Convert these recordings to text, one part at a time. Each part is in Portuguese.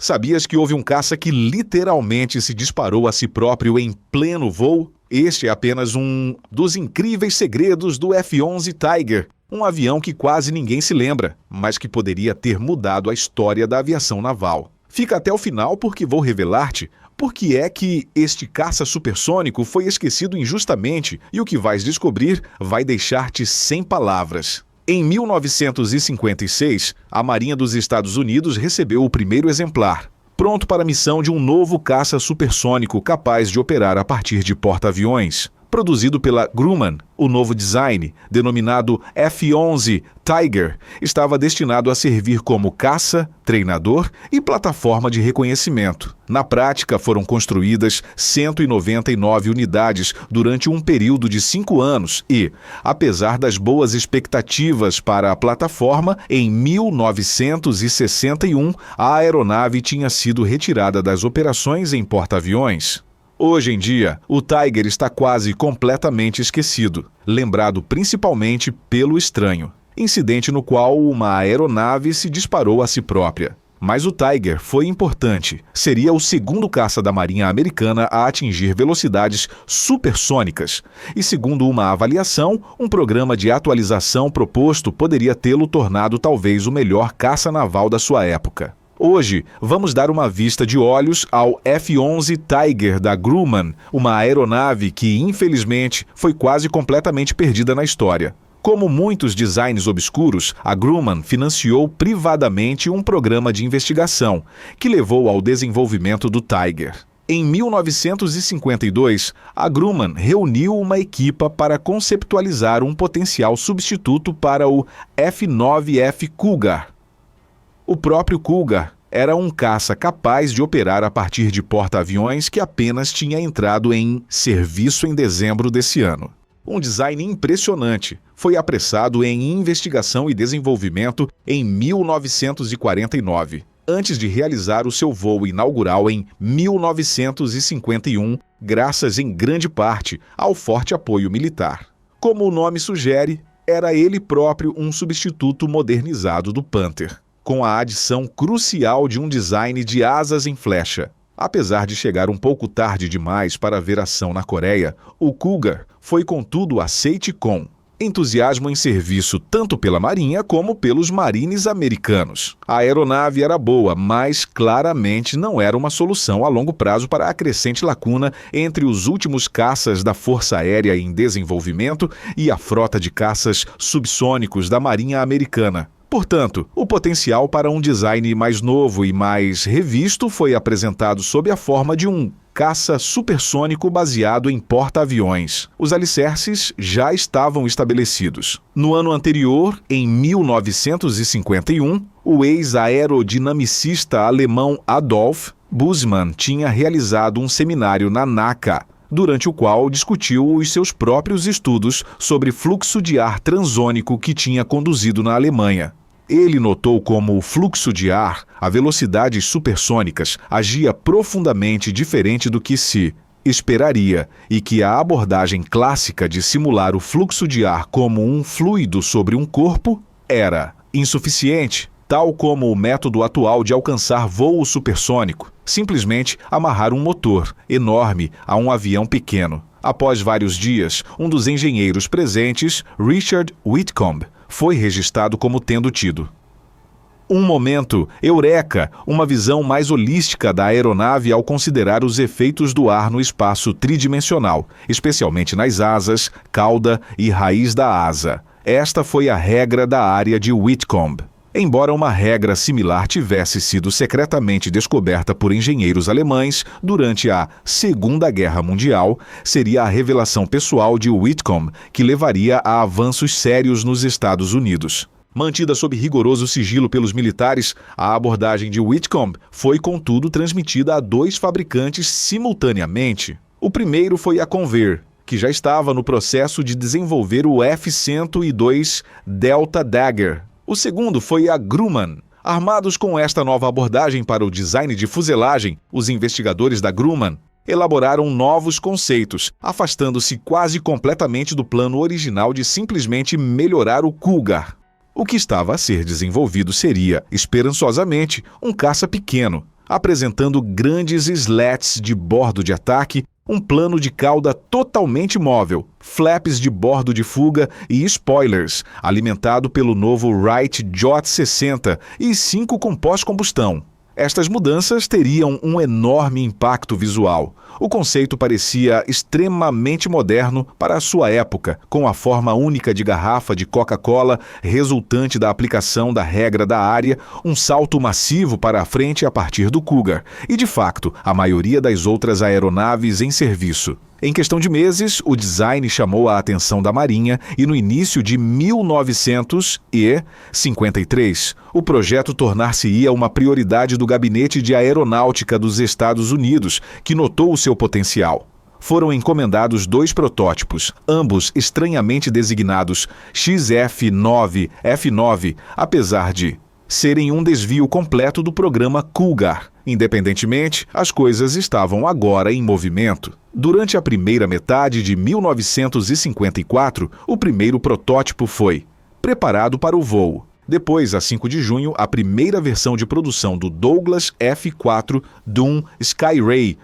Sabias que houve um caça que literalmente se disparou a si próprio em pleno voo? Este é apenas um dos incríveis segredos do F-11 Tiger, um avião que quase ninguém se lembra, mas que poderia ter mudado a história da aviação naval. Fica até o final porque vou revelar-te por que é que este caça supersônico foi esquecido injustamente e o que vais descobrir vai deixar-te sem palavras. Em 1956, a Marinha dos Estados Unidos recebeu o primeiro exemplar, pronto para a missão de um novo caça supersônico capaz de operar a partir de porta-aviões. Produzido pela Grumman, o novo design, denominado F-11 Tiger, estava destinado a servir como caça, treinador e plataforma de reconhecimento. Na prática, foram construídas 199 unidades durante um período de 5 anos e, apesar das boas expectativas para a plataforma, em 1961 a aeronave tinha sido retirada das operações em porta-aviões. Hoje em dia, o Tiger está quase completamente esquecido, lembrado principalmente pelo estranho incidente no qual uma aeronave se disparou a si própria. Mas o Tiger foi importante. Seria o segundo caça da Marinha Americana a atingir velocidades supersônicas. E segundo uma avaliação, um programa de atualização proposto poderia tê-lo tornado talvez o melhor caça naval da sua época. Hoje, vamos dar uma vista de olhos ao F-11 Tiger da Grumman, uma aeronave que, infelizmente, foi quase completamente perdida na história. Como muitos designs obscuros, a Grumman financiou privadamente um programa de investigação, que levou ao desenvolvimento do Tiger. Em 1952, a Grumman reuniu uma equipa para conceptualizar um potencial substituto para o F-9F Cougar. O próprio Cougar era um caça capaz de operar a partir de porta-aviões que apenas tinha entrado em serviço em dezembro desse ano. Um design impressionante foi apressado em investigação e desenvolvimento em 1949, antes de realizar o seu voo inaugural em 1951, graças em grande parte ao forte apoio militar. Como o nome sugere, era ele próprio um substituto modernizado do Panther, com a adição crucial de um design de asas em flecha. Apesar de chegar um pouco tarde demais para ver ação na Coreia, o Cougar foi contudo aceite com entusiasmo em serviço tanto pela Marinha como pelos marines americanos. A aeronave era boa, mas claramente não era uma solução a longo prazo para a crescente lacuna entre os últimos caças da Força Aérea em desenvolvimento e a frota de caças subsônicos da Marinha Americana. Portanto, o potencial para um design mais novo e mais revisto foi apresentado sob a forma de um caça supersônico baseado em porta-aviões. Os alicerces já estavam estabelecidos. No ano anterior, em 1951, o ex-aerodinamicista alemão Adolf Busemann tinha realizado um seminário na NACA, durante o qual discutiu os seus próprios estudos sobre fluxo de ar transônico que tinha conduzido na Alemanha. Ele notou como o fluxo de ar, a velocidades supersônicas, agia profundamente diferente do que se esperaria e que a abordagem clássica de simular o fluxo de ar como um fluido sobre um corpo era insuficiente, tal como o método atual de alcançar voo supersônico, simplesmente amarrar um motor enorme a um avião pequeno. Após vários dias, um dos engenheiros presentes, Richard Whitcomb, foi registrado como tendo tido um momento eureka, uma visão mais holística da aeronave ao considerar os efeitos do ar no espaço tridimensional, especialmente nas asas, cauda e raiz da asa. Esta foi a regra da área de Whitcomb. Embora uma regra similar tivesse sido secretamente descoberta por engenheiros alemães durante a Segunda Guerra Mundial, seria a revelação pessoal de Whitcomb que levaria a avanços sérios nos Estados Unidos. Mantida sob rigoroso sigilo pelos militares, a abordagem de Whitcomb foi, contudo, transmitida a 2 fabricantes simultaneamente. O primeiro foi a Convair, que já estava no processo de desenvolver o F-102 Delta Dagger. O segundo foi a Grumman. Armados com esta nova abordagem para o design de fuselagem, os investigadores da Grumman elaboraram novos conceitos, afastando-se quase completamente do plano original de simplesmente melhorar o Cougar. O que estava a ser desenvolvido seria, esperançosamente, um caça pequeno, apresentando grandes slats de bordo de ataque, um plano de cauda totalmente móvel, flaps de bordo de fuga e spoilers, alimentado pelo novo Wright J60 e 5 com pós-combustão. Estas mudanças teriam um enorme impacto visual. O conceito parecia extremamente moderno para a sua época, com a forma única de garrafa de Coca-Cola resultante da aplicação da regra da área, um salto massivo para a frente a partir do Cougar e, de facto, a maioria das outras aeronaves em serviço. Em questão de meses, o design chamou a atenção da Marinha e no início de 1953, o projeto tornar-se-ia uma prioridade do Gabinete de Aeronáutica dos Estados Unidos, que notou o seu potencial. Foram encomendados 2 protótipos, ambos estranhamente designados XF9F9, apesar de serem um desvio completo do programa Cougar. Independentemente, as coisas estavam agora em movimento. Durante a primeira metade de 1954, o primeiro protótipo foi preparado para o voo. Depois, a 5 de junho, a primeira versão de produção do Douglas F-4 Doom Skyray,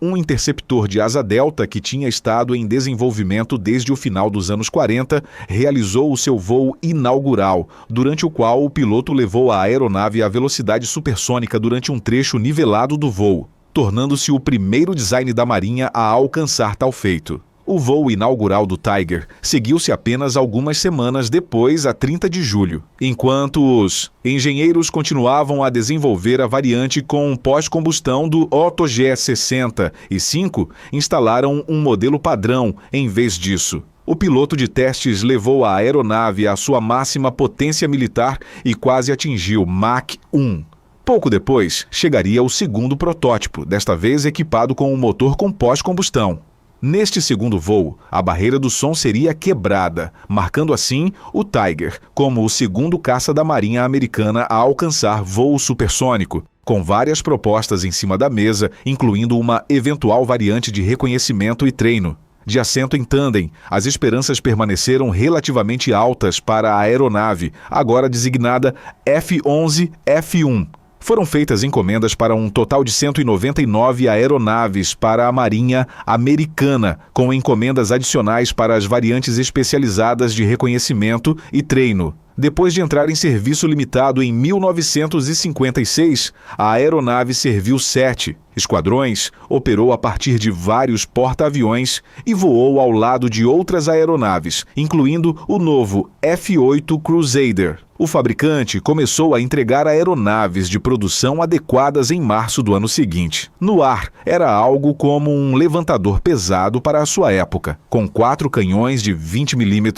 um interceptor de asa delta que tinha estado em desenvolvimento desde o final dos anos 40, realizou o seu voo inaugural, durante o qual o piloto levou a aeronave à velocidade supersônica durante um trecho nivelado do voo, tornando-se o primeiro design da Marinha a alcançar tal feito. O voo inaugural do Tiger seguiu-se apenas algumas semanas depois, a 30 de julho, enquanto os engenheiros continuavam a desenvolver a variante com pós-combustão do Otto G60 e 5 instalaram um modelo padrão em vez disso. O piloto de testes levou a aeronave à sua máxima potência militar e quase atingiu Mach 1. Pouco depois, chegaria o segundo protótipo, desta vez equipado com um motor com pós-combustão. Neste segundo voo, a barreira do som seria quebrada, marcando assim o Tiger como o segundo caça da Marinha Americana a alcançar voo supersônico, com várias propostas em cima da mesa, incluindo uma eventual variante de reconhecimento e treino. De assento em tandem, as esperanças permaneceram relativamente altas para a aeronave, agora designada F-11F1. Foram feitas encomendas para um total de 199 aeronaves para a Marinha Americana, com encomendas adicionais para as variantes especializadas de reconhecimento e treino. Depois de entrar em serviço limitado em 1956, a aeronave serviu 7 esquadrões, operou a partir de vários porta-aviões e voou ao lado de outras aeronaves, incluindo o novo F-8 Crusader. O fabricante começou a entregar aeronaves de produção adequadas em março do ano seguinte. No ar, era algo como um levantador pesado para a sua época, com 4 canhões de 20 mm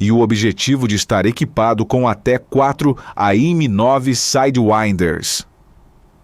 e o objetivo de estar equipado com até 4 AIM-9 Sidewinders.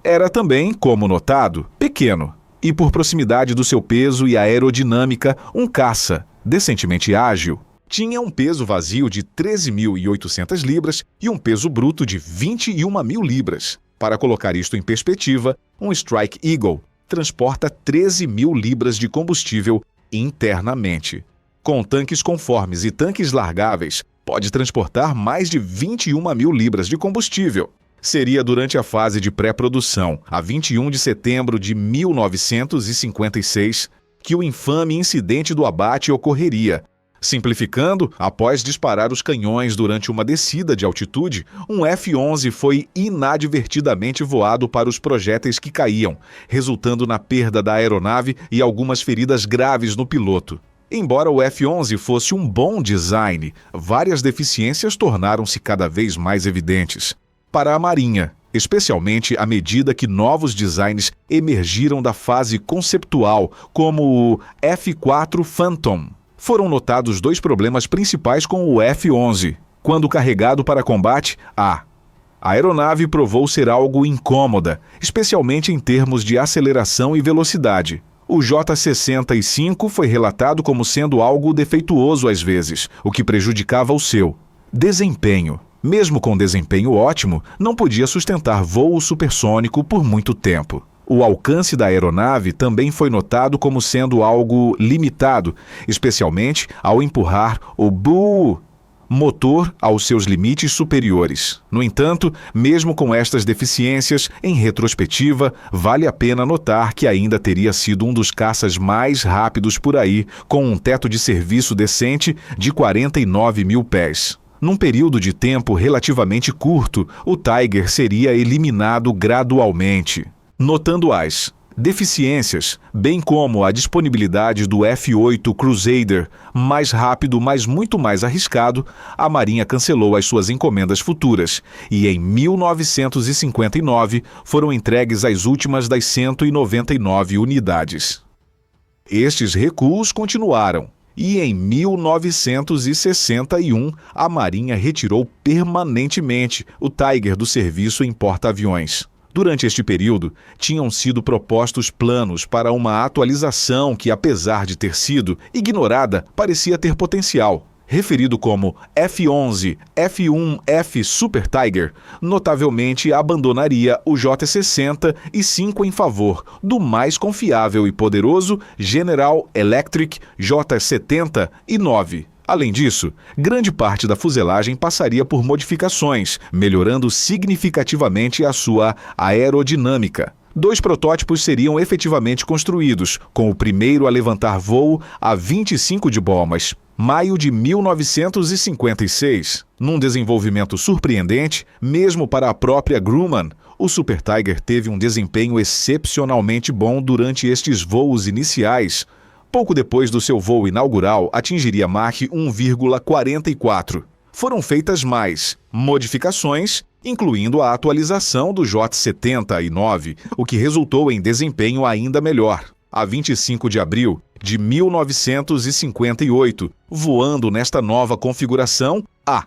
Era também, como notado, pequeno e, por proximidade do seu peso e aerodinâmica, um caça, decentemente ágil. Tinha um peso vazio de 13.800 libras e um peso bruto de 21.000 libras. Para colocar isto em perspectiva, um Strike Eagle transporta 13.000 libras de combustível internamente. Com tanques conformes e tanques largáveis, pode transportar mais de 21.000 libras de combustível. Seria durante a fase de pré-produção, a 21 de setembro de 1956, que o infame incidente do abate ocorreria. Simplificando, após disparar os canhões durante uma descida de altitude, um F-11 foi inadvertidamente voado para os projéteis que caíam, resultando na perda da aeronave e algumas feridas graves no piloto. Embora o F-11 fosse um bom design, várias deficiências tornaram-se cada vez mais evidentes. Para a Marinha, especialmente à medida que novos designs emergiram da fase conceptual, como o F-4 Phantom. Foram notados 2 problemas principais com o F-11. Quando carregado para combate, a aeronave provou ser algo incômoda, especialmente em termos de aceleração e velocidade. O J-65 foi relatado como sendo algo defeituoso às vezes, o que prejudicava o seu desempenho. Mesmo com desempenho ótimo, não podia sustentar voo supersônico por muito tempo. O alcance da aeronave também foi notado como sendo algo limitado, especialmente ao empurrar o motor aos seus limites superiores. No entanto, mesmo com estas deficiências, em retrospectiva, vale a pena notar que ainda teria sido um dos caças mais rápidos por aí, com um teto de serviço decente de 49 mil pés. Num período de tempo relativamente curto, o Tiger seria eliminado gradualmente. Notando as deficiências, bem como a disponibilidade do F-8 Crusader, mais rápido, mas muito mais arriscado, a Marinha cancelou as suas encomendas futuras e em 1959 foram entregues as últimas das 199 unidades. Estes recuos continuaram e em 1961 a Marinha retirou permanentemente o Tiger do serviço em porta-aviões. Durante este período, tinham sido propostos planos para uma atualização que, apesar de ter sido ignorada, parecia ter potencial. Referido como F-11, F-1F Super Tiger, notavelmente abandonaria o J-60 e 5 em favor do mais confiável e poderoso General Electric J-70 e 9. Além disso, grande parte da fuselagem passaria por modificações, melhorando significativamente a sua aerodinâmica. 2 protótipos seriam efetivamente construídos, com o primeiro a levantar voo a 25 de Balmas, maio de 1956. Num desenvolvimento surpreendente, mesmo para a própria Grumman, o Super Tiger teve um desempenho excepcionalmente bom durante estes voos iniciais. Pouco depois do seu voo inaugural, atingiria Mach 1,44. Foram feitas mais modificações, incluindo a atualização do J-70 e 9, o que resultou em desempenho ainda melhor. A 25 de abril de 1958, voando nesta nova configuração, a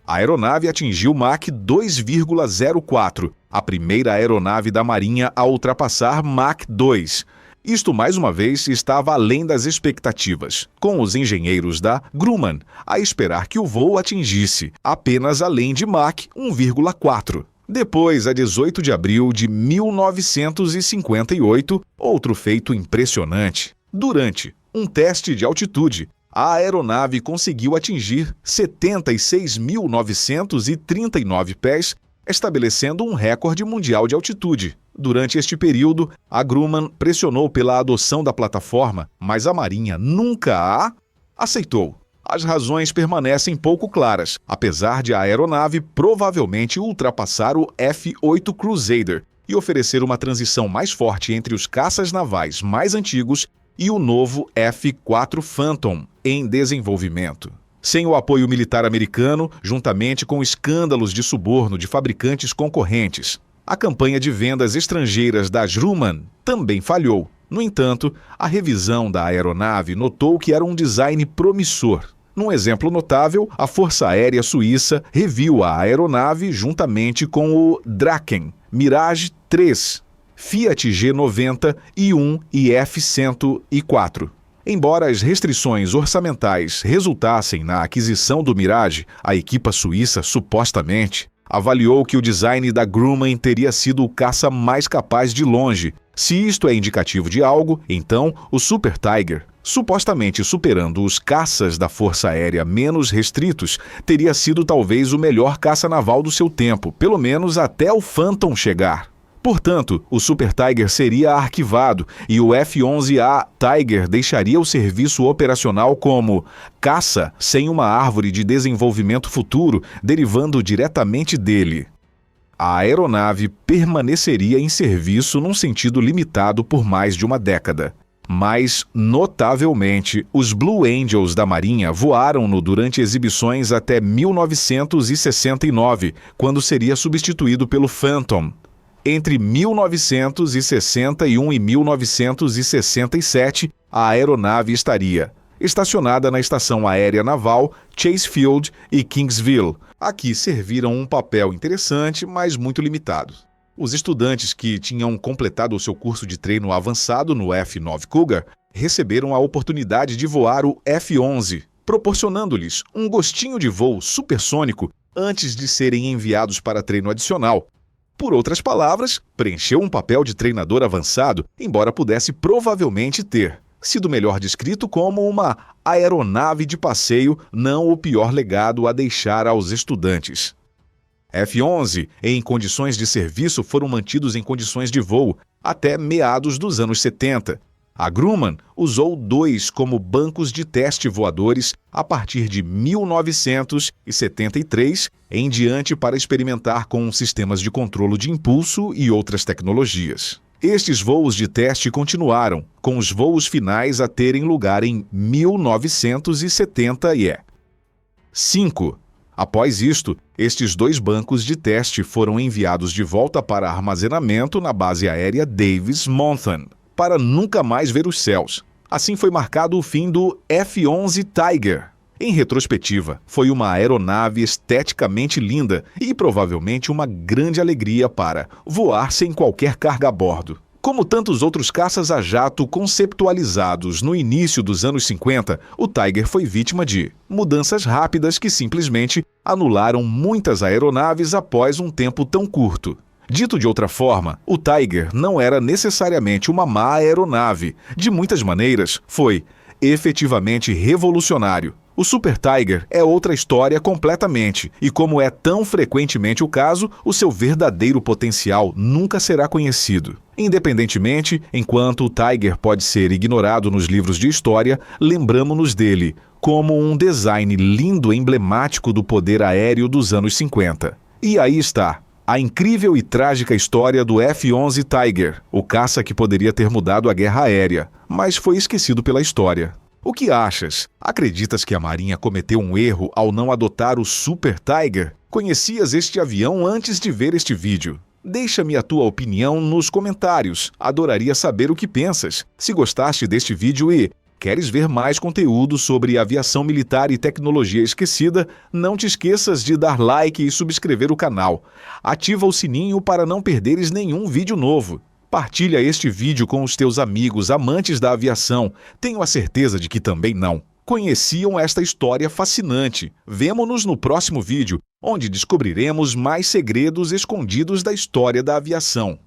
aeronave atingiu Mach 2,04, a primeira aeronave da Marinha a ultrapassar Mach 2. Isto, mais uma vez, estava além das expectativas, com os engenheiros da Grumman a esperar que o voo atingisse apenas além de Mach 1,4. Depois, a 18 de abril de 1958, outro feito impressionante. Durante um teste de altitude, a aeronave conseguiu atingir 76.939 pés, estabelecendo um recorde mundial de altitude. Durante este período, a Grumman pressionou pela adoção da plataforma, mas a Marinha nunca a aceitou. As razões permanecem pouco claras, apesar de a aeronave provavelmente ultrapassar o F-8 Crusader e oferecer uma transição mais forte entre os caças navais mais antigos e o novo F-4 Phantom em desenvolvimento. Sem o apoio militar americano, juntamente com escândalos de suborno de fabricantes concorrentes, a campanha de vendas estrangeiras da Grumman também falhou. No entanto, a revisão da aeronave notou que era um design promissor. Num exemplo notável, a Força Aérea Suíça reviu a aeronave juntamente com o Draken, Mirage 3, Fiat G90, I-1 e F-104. Embora as restrições orçamentais resultassem na aquisição do Mirage, a equipa suíça supostamente avaliou que o design da Grumman teria sido o caça mais capaz de longe. Se isto é indicativo de algo, então o Super Tiger, supostamente superando os caças da Força Aérea menos restritos, teria sido talvez o melhor caça naval do seu tempo, pelo menos até o Phantom chegar. Portanto, o Super Tiger seria arquivado e o F-11A Tiger deixaria o serviço operacional como caça sem uma árvore de desenvolvimento futuro derivando diretamente dele. A aeronave permaneceria em serviço num sentido limitado por mais de uma década. Mas, notavelmente, os Blue Angels da Marinha voaram-no durante exibições até 1969, quando seria substituído pelo Phantom. Entre 1961 e 1967, a aeronave estaria estacionada na Estação Aérea Naval Chase Field e Kingsville. Aqui serviram um papel interessante, mas muito limitado. Os estudantes que tinham completado o seu curso de treino avançado no F-9 Cougar receberam a oportunidade de voar o F-11, proporcionando-lhes um gostinho de voo supersônico antes de serem enviados para treino adicional. Por outras palavras, preencheu um papel de treinador avançado, embora pudesse provavelmente ter sido melhor descrito como uma aeronave de passeio, não o pior legado a deixar aos estudantes. F-11, em condições de serviço, foram mantidos em condições de voo até meados dos anos 70. A Grumman usou 2 como bancos de teste voadores a partir de 1973 em diante para experimentar com sistemas de controle de impulso e outras tecnologias. Estes voos de teste continuaram, com os voos finais a terem lugar em 1975. Após isto, estes 2 bancos de teste foram enviados de volta para armazenamento na base aérea Davis-Monthan, para nunca mais ver os céus. Assim foi marcado o fim do F-11 Tiger. Em retrospectiva, foi uma aeronave esteticamente linda e provavelmente uma grande alegria para voar sem qualquer carga a bordo. Como tantos outros caças a jato conceptualizados no início dos anos 50, o Tiger foi vítima de mudanças rápidas que simplesmente anularam muitas aeronaves após um tempo tão curto. Dito de outra forma, o Tiger não era necessariamente uma má aeronave. De muitas maneiras, foi efetivamente revolucionário. O Super Tiger é outra história completamente, e como é tão frequentemente o caso, o seu verdadeiro potencial nunca será conhecido. Independentemente, enquanto o Tiger pode ser ignorado nos livros de história, lembramo-nos dele como um design lindo e emblemático do poder aéreo dos anos 50. E aí está a incrível e trágica história do F-11 Tiger, o caça que poderia ter mudado a guerra aérea, mas foi esquecido pela história. O que achas? Acreditas que a Marinha cometeu um erro ao não adotar o Super Tiger? Conhecias este avião antes de ver este vídeo? Deixa-me a tua opinião nos comentários. Adoraria saber o que pensas. Se gostaste deste vídeo e queres ver mais conteúdo sobre aviação militar e tecnologia esquecida, não te esqueças de dar like e subscrever o canal. Ativa o sininho para não perderes nenhum vídeo novo. Partilha este vídeo com os teus amigos amantes da aviação. Tenho a certeza de que também não conheciam esta história fascinante. Vemo-nos no próximo vídeo, onde descobriremos mais segredos escondidos da história da aviação.